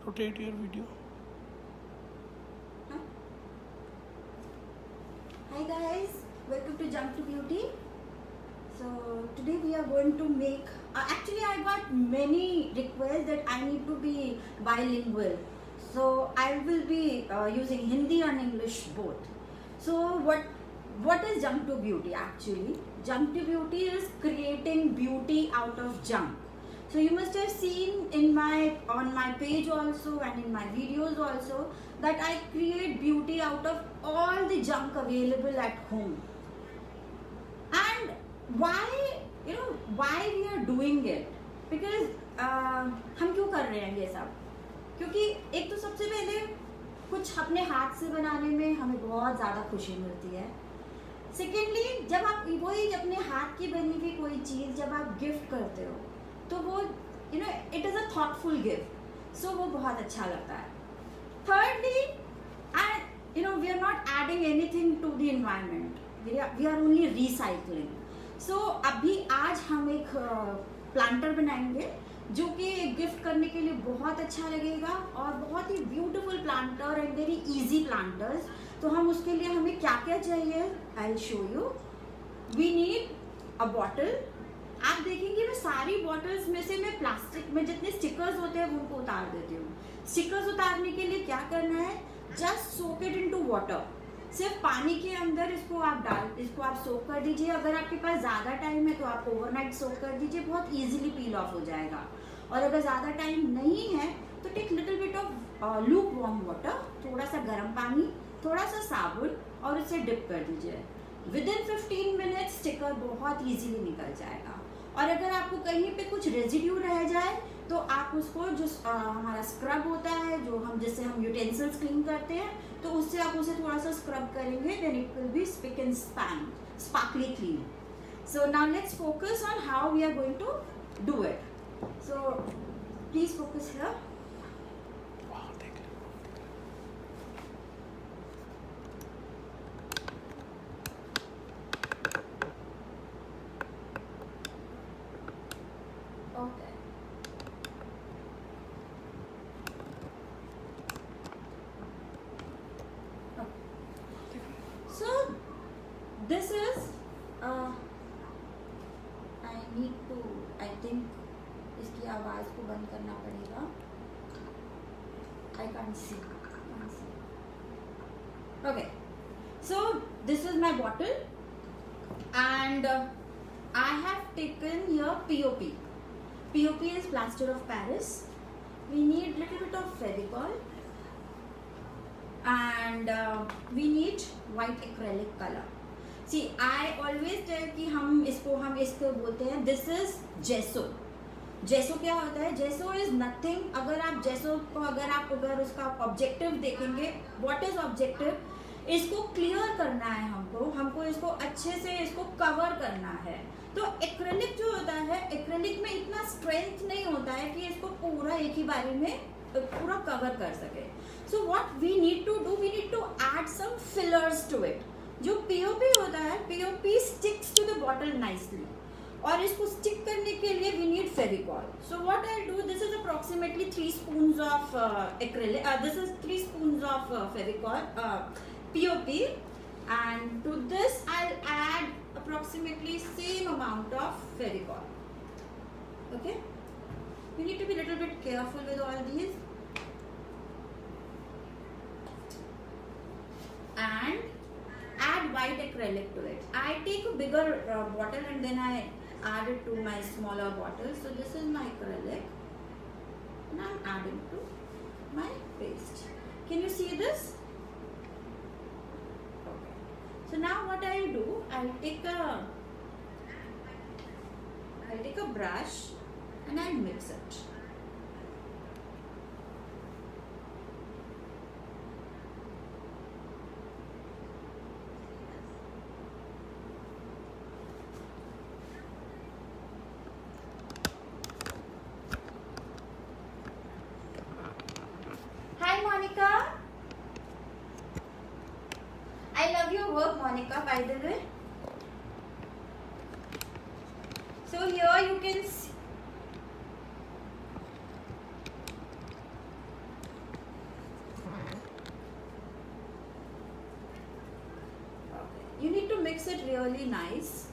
rotate your video. Huh? Hi guys, welcome to Jump to Beauty. So today we are going to make, actually I got many requests that I need to be bilingual. So I will be using Hindi and English both. So what is Jump to Beauty actually? Jump to Beauty is creating beauty out of junk. So you must have seen on my page also and in my videos also that I create beauty out of all the junk available at home. And why we are doing it? Because हम क्यों कर रहे हैं ये सब? क्योंकि एक तो सबसे पहले कुछ अपने हाथ से बनाने में हमें बहुत ज़्यादा खुशी मिलती है. सेकेंडली जब आप वही अपने हाथ की बनी हुई कोई चीज़ जब आप गिफ्ट करते हो तो वो it is a thoughtful gift, so वो बहुत अच्छा लगता है. Thirdly we are not adding anything to the environment, we are only recycling. So अभी आज हम एक प्लांटर बनाएंगे जो कि गिफ्ट करने के लिए बहुत अच्छा लगेगा और बहुत ही beautiful planter and very easy planters. तो हम उसके लिए हमें क्या क्या चाहिए I will show you. We need a bottle. आप देखेंगे मैं सारी बॉटल्स में से मैं प्लास्टिक में जितने स्टिकर्स होते हैं वो उनको उतार देती हूँ. स्टिकर्स उतारने के लिए क्या करना है, just soak it into water. सिर्फ पानी के अंदर इसको आप सोक कर दीजिए. अगर आपके पास ज़्यादा टाइम है तो आप ओवरनाइट सोक कर दीजिए, बहुत इजीली पील ऑफ हो जाएगा. और अगर ज़्यादा टाइम नहीं है तो take little bit of lukewarm water, थोड़ा सा गर्म पानी, थोड़ा सा साबुन और उसे डिप कर दीजिए. विदिन 15 मिनट्स स्टिकर बहुत इजीली निकल जाएगा. और अगर आपको कहीं पे कुछ रेजिड्यू रह जाए तो आप उसको जो हमारा स्क्रब होता है जिससे हम यूटेंसिल्स क्लीन करते हैं तो उससे आप उसे थोड़ा सा स्क्रब करेंगे, then it will be spick and sparkly clean. So now let's focus on how we are going to do it. So please focus here. Okay. So this is I think इसकी आवाज को बंद करना पड़ेगा. I can't see. Okay. So this is my bottle and I have taken here POP. POP is plaster of Paris. We need little bit of Fevicol and we need white acrylic color. See, I always tell कि हम इसको बोलते हैं this is gesso. Gesso क्या होता है? Gesso is nothing. अगर उसका ऑब्जेक्टिव देखेंगे, what is objective? इसको क्लियर करना है हमको इसको अच्छे से इसको कवर करना है. तो एक्रेलिक जो होता है, एक्रेलिक में इतना स्ट्रेंथ नहीं होता है कि इसको पूरा एक ही बारी में पूरा कवर कर सके. So what we need to do, we need to add some fillers to it. जो पीओपी होता है, POP sticks to the bottle nicely और इसको स्टिक करने के लिए we need Fevicol. So what I do, this is approximately 3 spoons of acrylic, this is 3 spoons of Fevicol POP, and to this I'll add approximately same amount of Fevicol. Okay, we need to be little bit careful with all these. And add white acrylic to it. I take a bigger bottle and then I add it to my smaller bottle. So this is my acrylic and I'm adding to my paste. Can you see this? So now what I'll do, I'll take a brush and I'll mix it. Hi Monica. I love your work, Monica, by the way. So here you can see, really nice.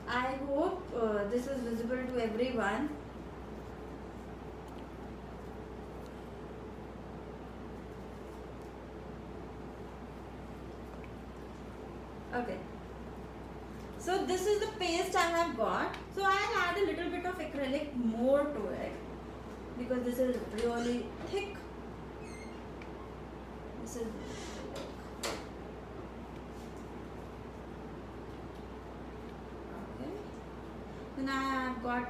I hope this is visible to everyone. Okay. So this is the paste I have got. So I'll add a little bit of acrylic more to it because this is really thick. This is then I have got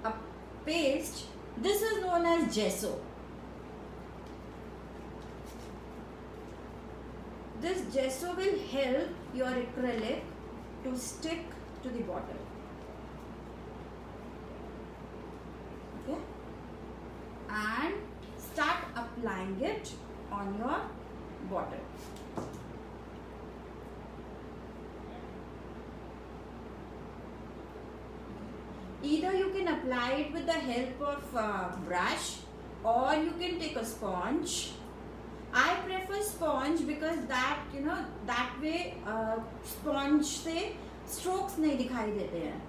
a paste. This is known as gesso. This gesso will help your acrylic to stick to the bottle. Okay, and start applying it on your bottle. Either you can apply it with the help of brush, or you can take a sponge. I prefer sponge because that that way sponge से strokes नहीं दिखाई देते हैं.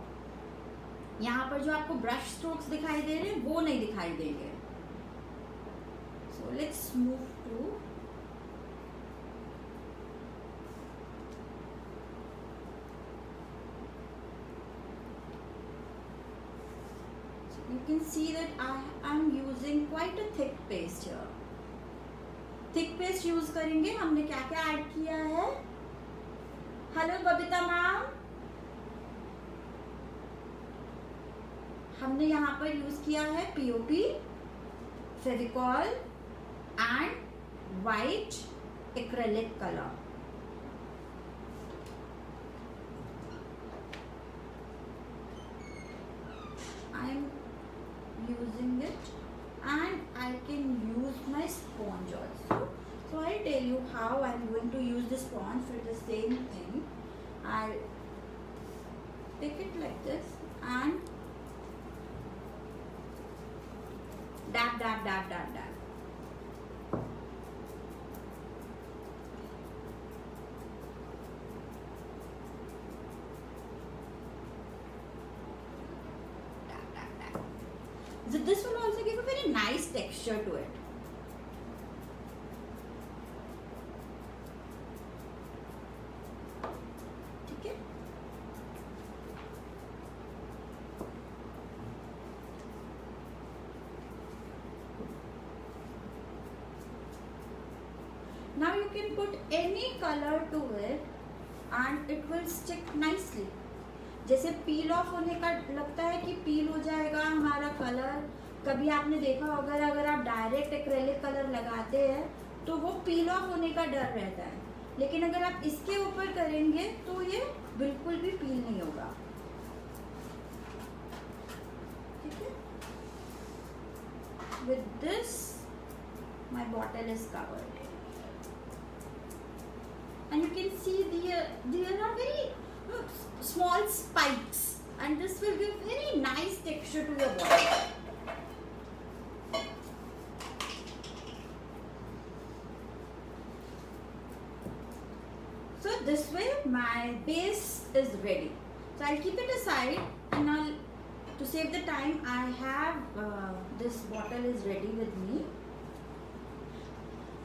यहाँ पर जो आपको brush strokes दिखाई दे रहे हैं वो नहीं दिखाई देंगे. So let's move to you can see that I am using quite a thick paste here. Thick paste use करेंगे. हमने क्या क्या ऐड किया है? Hello Babita ma'am. हमने यहाँ पर यूज किया है POP, Fevicol and white acrylic colour. I am using it, and I can use my sponge also. So I'll tell you how I'm going to use the sponge for the same thing. I'll take it like this and dab dab dab dab dab. So this will also give a very nice texture to it. Okay. Now you can put any color to it and it will stick nicely. जैसे पील of होने का लगता है कि पील हो जाएगा हमारा colour. कभी आपने देखा होगा अगर आप डायरेक्ट एक्रेलिक कलर लगाते हैं तो वो पील ऑफ होने का डर रहता है, लेकिन अगर आप इसके ऊपर करेंगे तो ये बिल्कुल भी पील नहीं होगा. ठीक है. With this my bottle is covered and you can see there are very small spikes and this will give very nice texture to your bottle. So this way my base is ready. So I'll keep it aside and now to save the time I have this bottle is ready with me.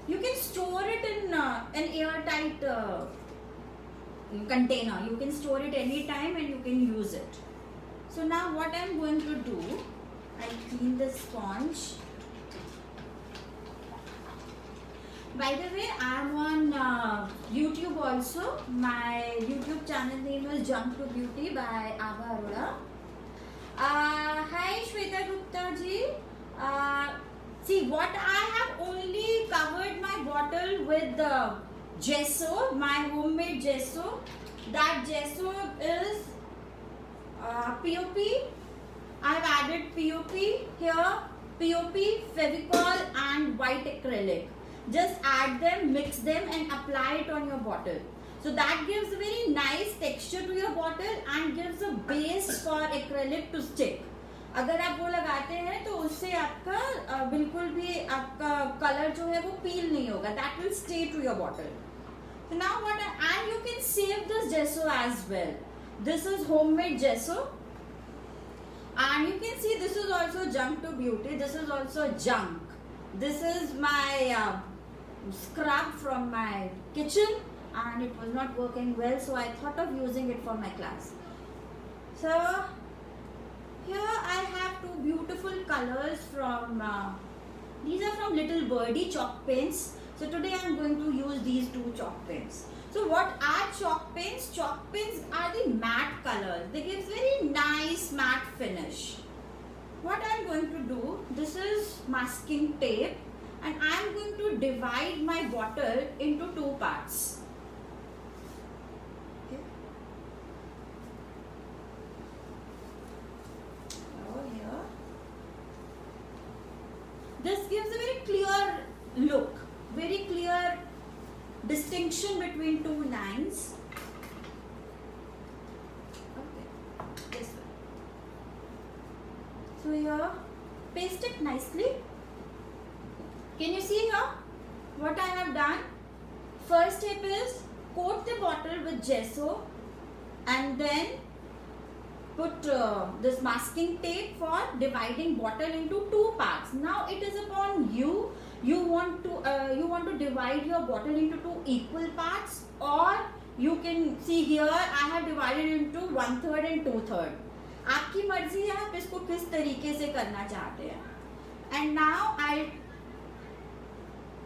You can store it in an airtight container. You can store it anytime and you can use it. So now what I am going to do, I'll clean the sponge. By the way, I am on YouTube also. My YouTube channel name is Jump to Beauty by Abha Arora. Hi Shweta Gupta ji. See, what I have only covered my bottle with the gesso, my homemade gesso. That gesso is POP. I have added POP here, POP, Fevicol and white acrylic. Just add them, mix them and apply it on your bottle. So that gives a very nice texture to your bottle and gives a base for acrylic to stick. अगर आप वो लगाते हैं तो उससे आपका बिल्कुल भी आपका कलर जो है वो पील नहीं होगा. That will stay to your bottle. So now and you can save this gesso as well. This is homemade gesso. And you can see this is also junk to beauty. This is also junk. This is my scrub from my kitchen and it was not working well, so I thought of using it for my class. So here I have two beautiful colors from these are from Little Birdie chalk paints. So today I am going to use these two chalk paints. So what are chalk paints? Chalk paints are the matte colors. They give very nice matte finish. What I am going to do, this is masking tape and I am going to divide my bottle into two parts. Okay. So here, this gives a very clear look, very clear distinction between two lines. Okay, this one. So here, paste it nicely. Can you see here what I have done? First step is coat the bottle with gesso and then put this masking tape for dividing bottle into two parts. Now it is upon you. You want to divide your bottle into two equal parts, or you can see here I have divided into 1/3 and 2/3. आपकी मर्जी है आप इसको किस तरीके से करना चाहते हैं. And now I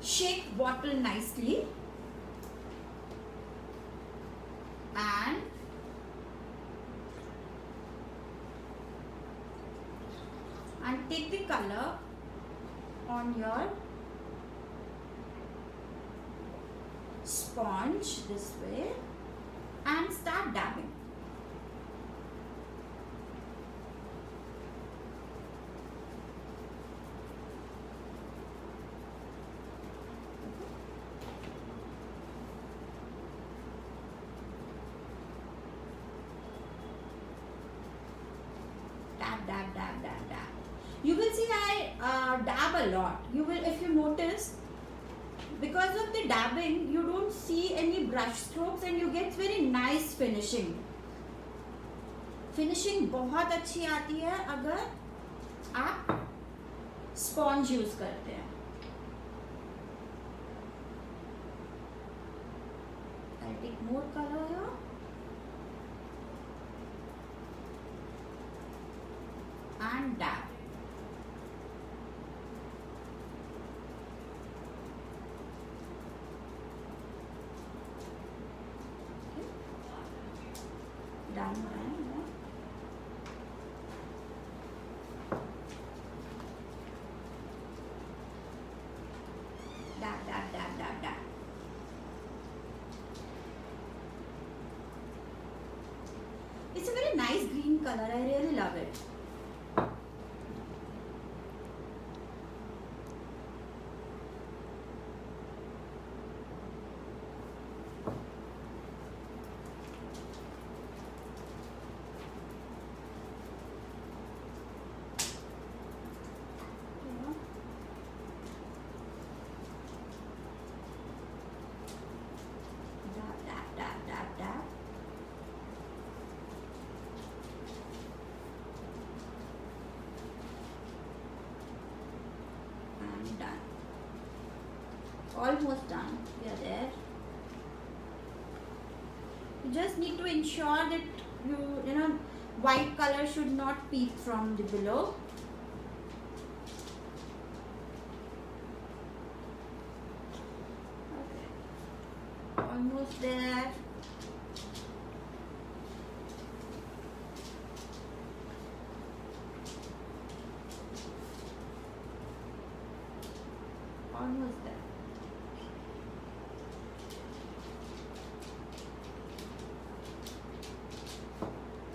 shake bottle nicely and take the color on your sponge this way and start dabbing. Dab. You will see I dab a lot. You will, if you notice, because of the dabbing, you don't see any brush strokes and you get very nice finishing. Finishing बहुत अच्छी आती है अगर आप sponge use करते हैं. I'll take more color here. And dab. Okay. Done. Dab. It's a very nice green color. I really love it. Dab. And done. Almost done. We are there. You just need to ensure that you know white color should not peep from the below. Okay. Almost there. Almost there.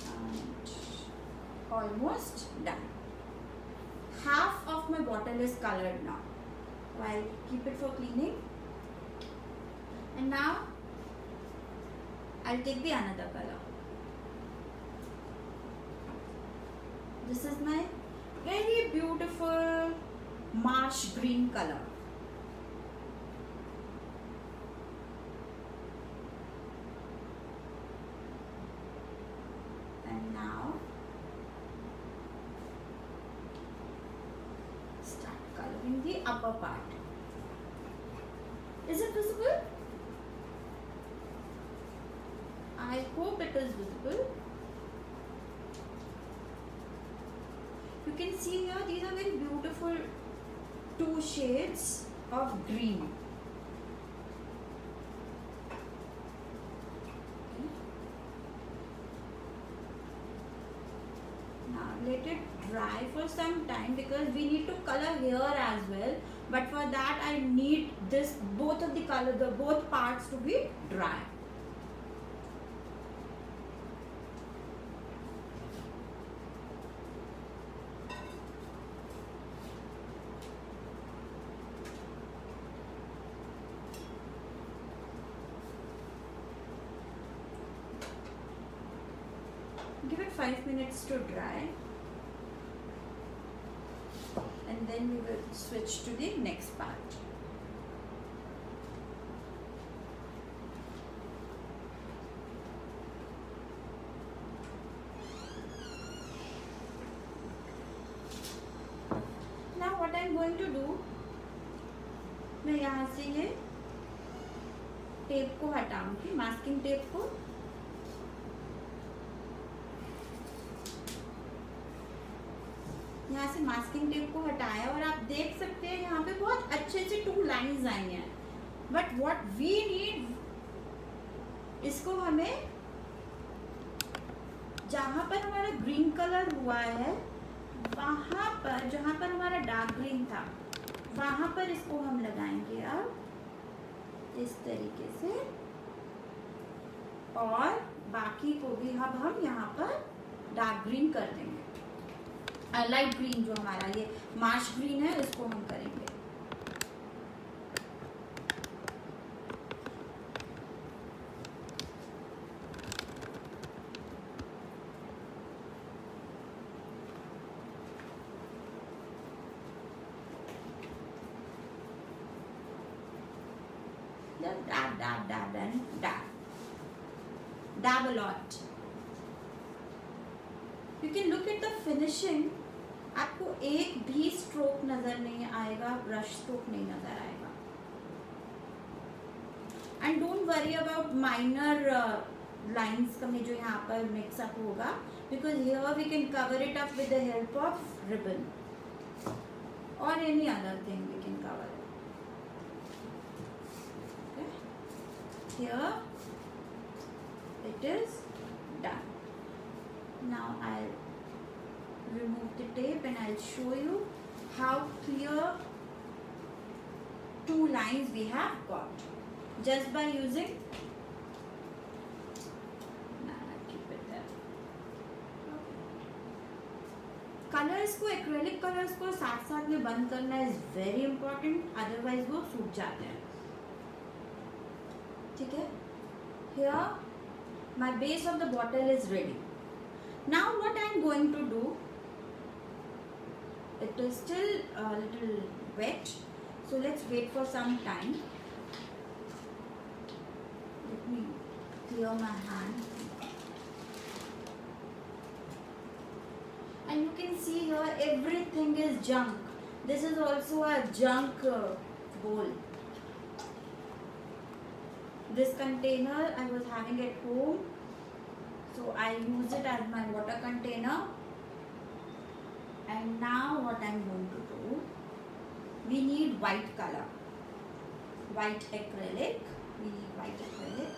And almost done. Half of my bottle is colored now. So I'll keep it for cleaning. And now I'll take the another color. This is my very beautiful marsh green color. And now start coloring the upper part. Is it visible? I hope it is visible. You can see here, these are very beautiful two shades of green. Now let it dry for some time because we need to color here as well. But for that I need this both of the color, both parts to be dry. Give it 5 minutes to dry, and then we will switch to the next part. Now what I am going to do, मैं यहाँ से ये tape को हटाऊंगी, masking tape को. यहाँ से masking tape को हटाया और आप देख सकते हैं यहाँ पे बहुत अच्छे से 2 लाइंस आई हैं. बट व्हाट वी नीड, इसको हमें जहाँ पर हमारा ग्रीन कलर हुआ है वहाँ पर, जहाँ पर हमारा डार्क ग्रीन था वहाँ पर इसको हम लगाएंगे अब इस तरीके से, और बाकी को भी अब हम यहाँ पर डार्क ग्रीन कर देंगे. लाइट ग्रीन जो हमारा ये मार्श ग्रीन है इसको हम करेंगे. Dab a lot. You can look at the finishing. आपको एक भी स्ट्रोक नजर नहीं आएगा, ब्रश स्ट्रोक नहीं नजर आएगा. And don't worry about minor lines का में जो यहाँ पर मिक्सअप होगा, because here we can cover it up with the help of ribbon और any other thing we can cover it. Here it is done. Now I'll remove the tape and I'll show you how clear 2 lines we have got just by using. Keep it there. Colours को, acrylic colours को साथ साथ में बंद करना is very important, otherwise वो सूख जाते हैं. ठीक है. Here my base of the bottle is ready. Now what I am going to do, it is still a little wet, so let's wait for some time. Let me clear my hand. And you can see here everything is junk. This is also a junk bowl. This container I was having at home, so I use it as my water container. And now what I'm going to do, we need white color, white acrylic. We need white acrylic.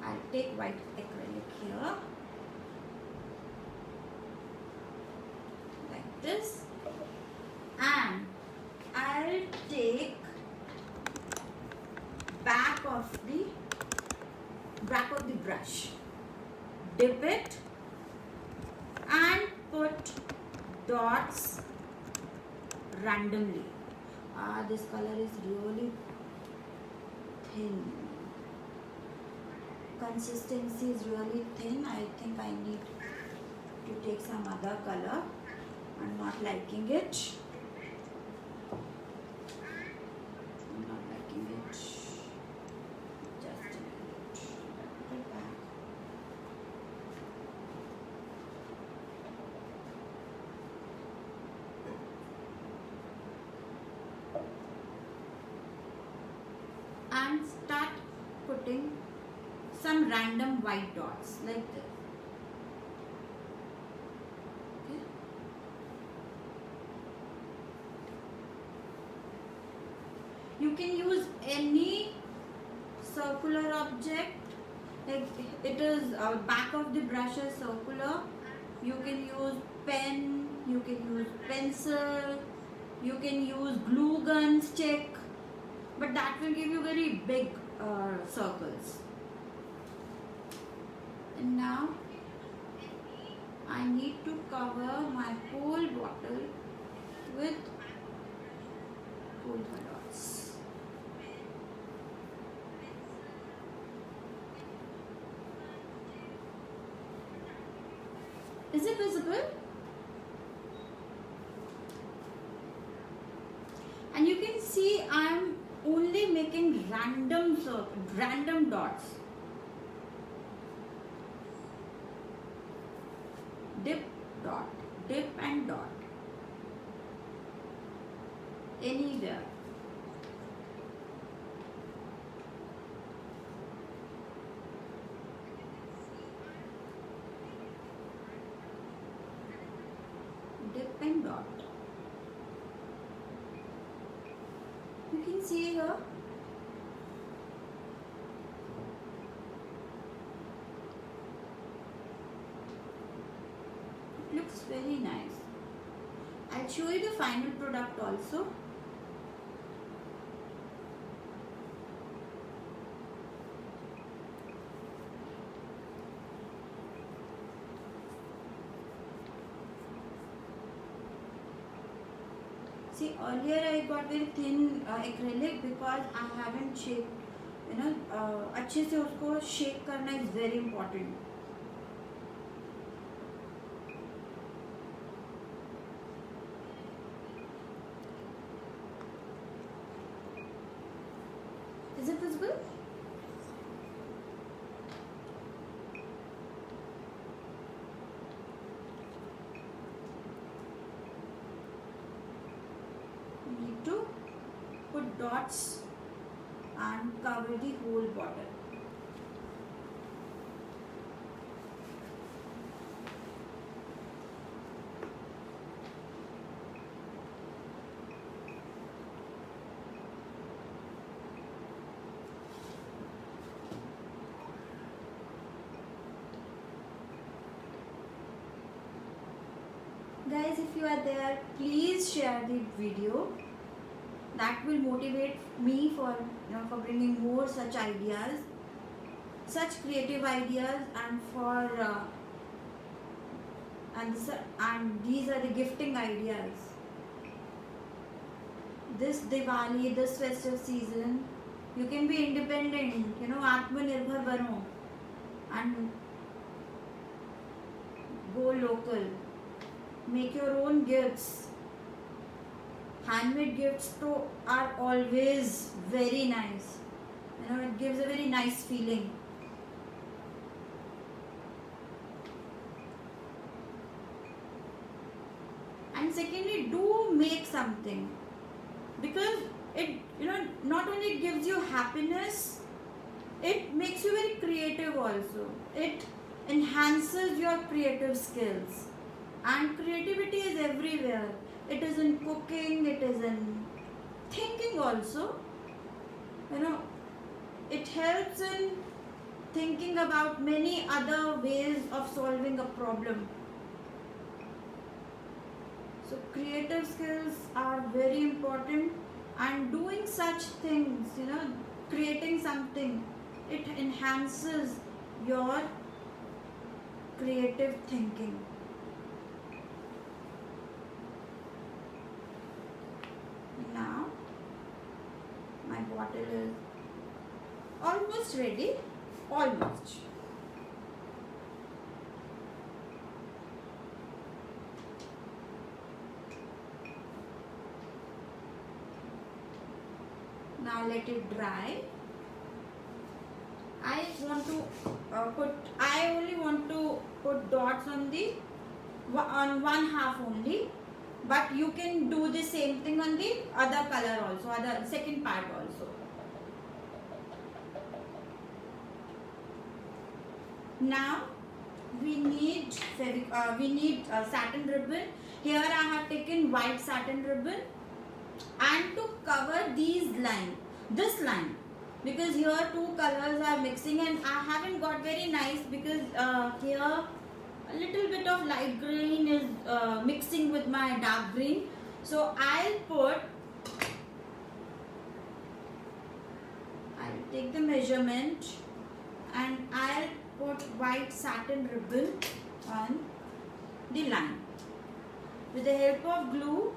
I'll take white acrylic here, like this, and I'll take back of the brush, dip it and put dots randomly. This color is really thin. Consistency is really thin. I think I need to take some other color. I'm not liking it. I'm not liking it. Just a minute. Put it back. And start putting some random white dots like this. Okay. You can use any circular object, like it is back of the brush is circular. You can use pen, you can use pencil, you can use glue gun stick, but that will give you very big circles. And now I need to cover my whole bottle with polka dots. Is it visible? And you can see I am only making random dots. Dip, dot, dip and dot. Anywhere. Dip and dot. You can see here. It looks very nice. I'll show you the final product also. See, earlier I got very thin acrylic because I haven't shaped, अच्छे से उसको shape करना is very important. Is it visible? You need to put dots and cover the whole bottle. Guys, if you are there, please share the video. That will motivate me for bringing more such ideas, such creative ideas, and and these are the gifting ideas. This Diwali, this festive season, you can be independent. Atmanirbhar bano and go local. Make your own gifts. Handmade gifts are always very nice. It gives a very nice feeling. And secondly, do make something, because it not only gives you happiness, it makes you very creative also. It enhances your creative skills. And creativity is everywhere. It is in cooking, it is in thinking also. It helps in thinking about many other ways of solving a problem. So creative skills are very important, and doing such things, creating something, it enhances your creative thinking. Now my bottle is almost ready, almost. Now let it dry. I only want to put dots on one half only, but you can do the same thing on the other color also, other second part also. Now we need satin ribbon. Here I have taken white satin ribbon, and to cover this line, because here two colors are mixing and I haven't got very nice, because here a little bit of light green is mixing with my dark green. So I'll take the measurement and I'll put white satin ribbon on the line with the help of glue.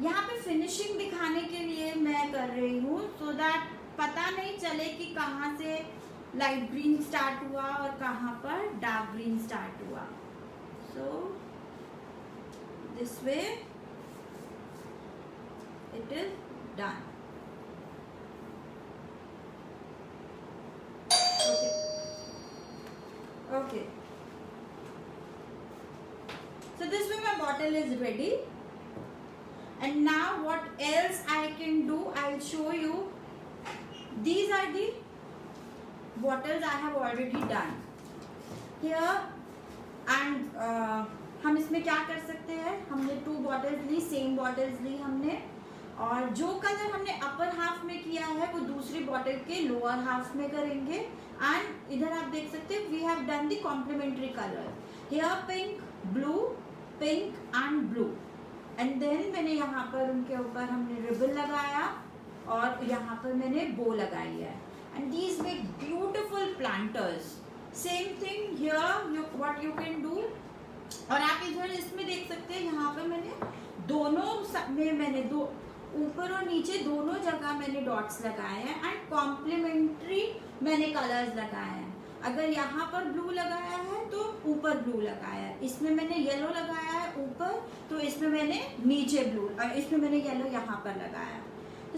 यहाँ पे finishing दिखाने के लिए मैं कर रही हूँ, so that पता नहीं चले कि कहाँ से लाइट ग्रीन स्टार्ट हुआ और कहाँ पर डार्क ग्रीन स्टार्ट हुआ. So this way it is done. Okay. So this way my bottle is ready. And now what else I can do, I'll show you. These are the bottles I have already done here. And हम इसमें क्या कर सकते हैं, हमने 2 bottles ली, same bottles ली हमने, और जो कलर हमने अपर हाफ में किया है वो दूसरी बॉटल के लोअर हाफ में करेंगे. एंड इधर आप देख सकते हैं we have done the complementary colour. Here pink, blue, pink and blue. And then मैंने यहाँ पर उनके ऊपर हमने रिबन लगाया और यहाँ पर मैंने बो लगाई है. And these make beautiful planters. Same thing here, what you can do. और आप इधर इसमें देख सकते हैं यहाँ पर मैंने दोनों में मैंने ऊपर और नीचे दोनों जगह मैंने डॉट्स लगाए हैं एंड कॉम्प्लीमेंट्री मैंने कलर्स लगाए हैं. अगर यहाँ पर ब्लू लगाया है तो ऊपर ब्लू लगाया है, इसमें मैंने येलो लगाया है ऊपर तो इसमें मैंने नीचे ब्लू, और इसमें मैंने येलो यहाँ पर लगाया है.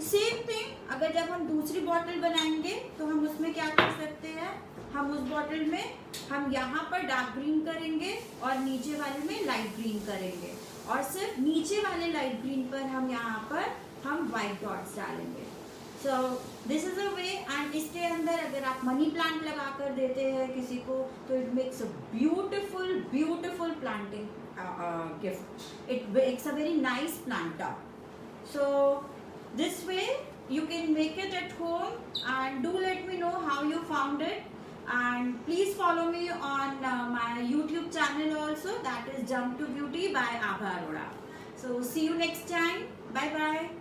सेम थिंग अगर जब हम दूसरी बॉटल बनाएंगे तो हम उसमें क्या कर सकते हैं, हम उस बॉटल में हम यहाँ पर डार्क ग्रीन करेंगे और नीचे वाले में लाइट ग्रीन करेंगे, और सिर्फ नीचे वाले लाइट ग्रीन पर हम यहाँ पर हम वाइट डॉट्स डालेंगे. So this is a way. And इसके अंदर अगर आप मनी प्लांट लगा कर देते हैं किसी को तो it makes a beautiful beautiful planting gift. It makes a very nice planter. So this way you can make it at home, and do let me know how you found it. And please follow me on my YouTube channel also, that is Jump to Beauty by Abha Arora. So see you next time. Bye bye.